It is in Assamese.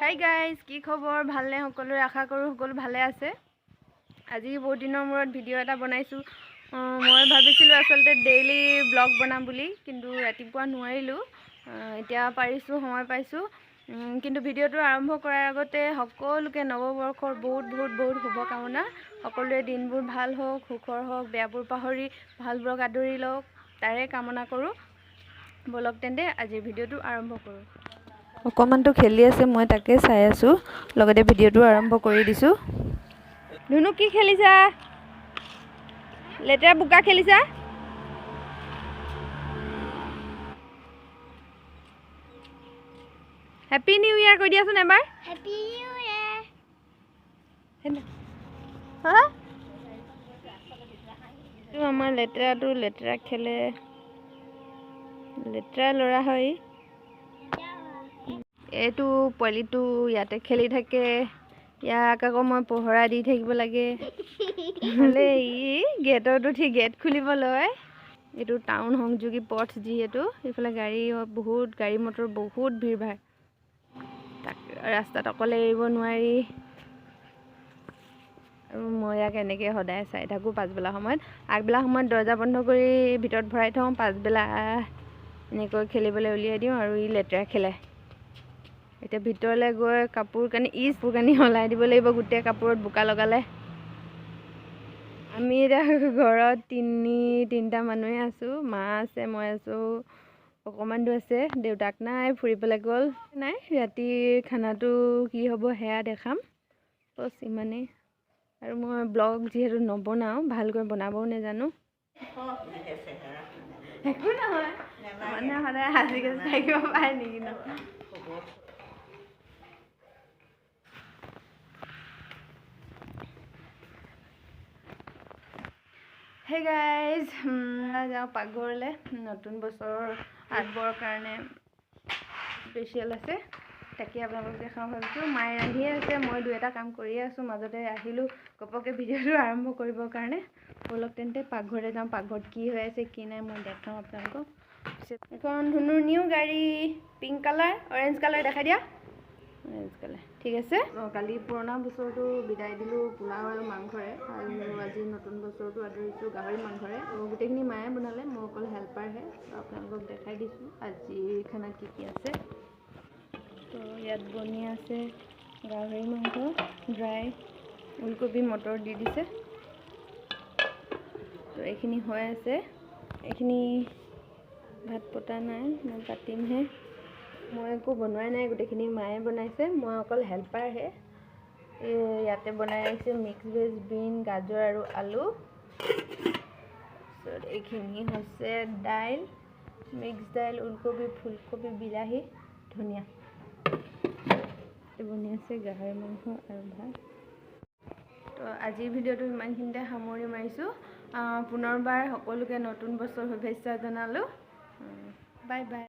হাই গাইজ, কি খবৰ? ভালনে? সকলোৰে আশা কৰোঁ সকলো ভালে আছে। আজি বহুত দিনৰ মূৰত ভিডিঅ' এটা বনাইছোঁ। মই ভাবিছিলোঁ আচলতে ডেইলি ব্লগ বনাম বুলি, কিন্তু ৰাতিপুৱা নোৱাৰিলোঁ। এতিয়া পাৰিছোঁ, সময় পাইছোঁ। কিন্তু ভিডিঅ'টো আৰম্ভ কৰাৰ আগতে সকলোকে নৱবৰ্ষৰ বহুত বহুত বহুত শুভকামনা। সকলোৰে দিনবোৰ ভাল হওক, সুখৰ হওক, বেয়াবোৰ পাহৰি ভালবোৰক আদৰি লওক, তাৰে কামনা কৰোঁ। বলক তেন্তে আজিৰ ভিডিঅ'টো আৰম্ভ কৰোঁ। অকণমানটো খেলি আছে, মই তাকে চাই আছোঁ, লগতে ভিডিঅ'টো আৰম্ভ কৰি দিছোঁ। ধুনু, কি খেলিছা? লেতেৰা বোকা খেলিছা? হেপী নিউ ইয়াৰ কৈ দিয়াচোন এবাৰ। হেপী নিউ ইয়াৰ। হা? আমাৰ লেতেৰাটো লেতেৰা খেলে, লেতেৰা ল'ৰা হয়। এইটো পোৱালিটো ইয়াতে খেলি থাকে, ইয়াক আকৌ মই পহৰা দি থাকিব লাগে। নহ'লে ই গেটত উঠি গেট খুলিব লয়। এইটো টাউন সংযোগী পথ, যিহেতু এইফালে বহুত গাড়ী মটৰ বহুত ভিৰ ভাৰ, তাক ৰাস্তাত অকলে এৰিব নোৱাৰি। আৰু মই ইয়াক এনেকৈ সদায় চাই থাকোঁ পাছবেলা সময়ত। আগবেলা সময়ত দৰ্জা বন্ধ কৰি ভিতৰত ভৰাই থওঁ, পাছবেলা এনেকৈ খেলিবলৈ উলিয়াই দিওঁ আৰু ই লেতেৰা খেলে। এতিয়া ভিতৰলৈ গৈ কাপোৰ কানি সলাই দিব লাগিব, গোটেই কাপোৰত বোকা লগালে। আমি এতিয়া ঘৰত তিনিটা মানুহে আছোঁ। মা আছে, মই আছোঁ, অকণমানটো আছে, দেউতাক নাই, ফুৰিবলৈ গ'ল। নাই, ৰাতিৰ খানাটো কি হ'ব সেয়া দেখাম, বছ ইমানেই। আৰু মই ব্লগ যিহেতু নবনাওঁ, ভালকৈ বনাবও নাজানো। একো নহয়, মানে সদায় হাঁহি থাকিব পাৰে নেকি ন? হে গাইজ, যাওঁ পাকঘৰলৈ। নতুন বছৰৰ আগবৰ কাৰণে স্পেচিয়েল আছে, তাকে আপোনালোকক দেখাওঁ ভাবিছোঁ। মায়ে ৰান্ধিয়ে আছে, মই দুই এটা কাম কৰিয়ে আছোঁ। মাজতে আহিলোঁ ঘপককৈ ভিডিঅ'টো আৰম্ভ কৰিবৰ কাৰণে। বলক তেন্তে পাকঘৰলৈ যাওঁ, পাকঘৰত কি হৈ আছে কি নাই মই দেখাওঁ আপোনালোকক। এখন ধুনুৰ নিউ গাড়ী, পিংক কালাৰ, অৰেঞ্জ কালাৰ দেখাই দিয়া। অৰেঞ্জ কালাৰ, ঠিক আছে। কালি পুৰণা বছৰটো বিদায় দিলোঁ পোলাও আৰু মাংসৰে, আৰু আজি নতুন বছৰটো আদৰিছোঁ গাহৰি মাংসৰে। গোটেইখিনি মায়ে বনালে, মই অকল হেল্পাৰহে। আপোনালোকক দেখাই দিছোঁ আজিৰ খানাত কি কি আছে। তো ইয়াত বনি আছে গাহৰি মাংস, ড্ৰাই, ওলকবি মটৰ দি দিছে। তো এইখিনি হৈ আছে, এইখিনি ভাত পতা নাই, মই পাতিমহে। মই একো বনোৱাই নাই, গোটেইখিনি মায়ে বনাইছে, মই অকল হেল্পাৰহে। ইয়াতে বনাই ৰাখিছে মিক্স ভেজ, বিন, গাজৰ আৰু আলু। তাৰপিছত এইখিনি হৈছে দাইল, মিক্স দাইল, ওলকবি, ফুলকবি, বিলাহী, ধনিয়া। বনি আছে গাহৰি মাংস আৰু ভাত। তো আজিৰ ভিডিঅ'টো ইমানখিনিতে সামৰি মাৰিছোঁ। পুনৰবাৰ সকলোকে নতুন বছৰ শুভেচ্ছা জনালোঁ। Bye bye.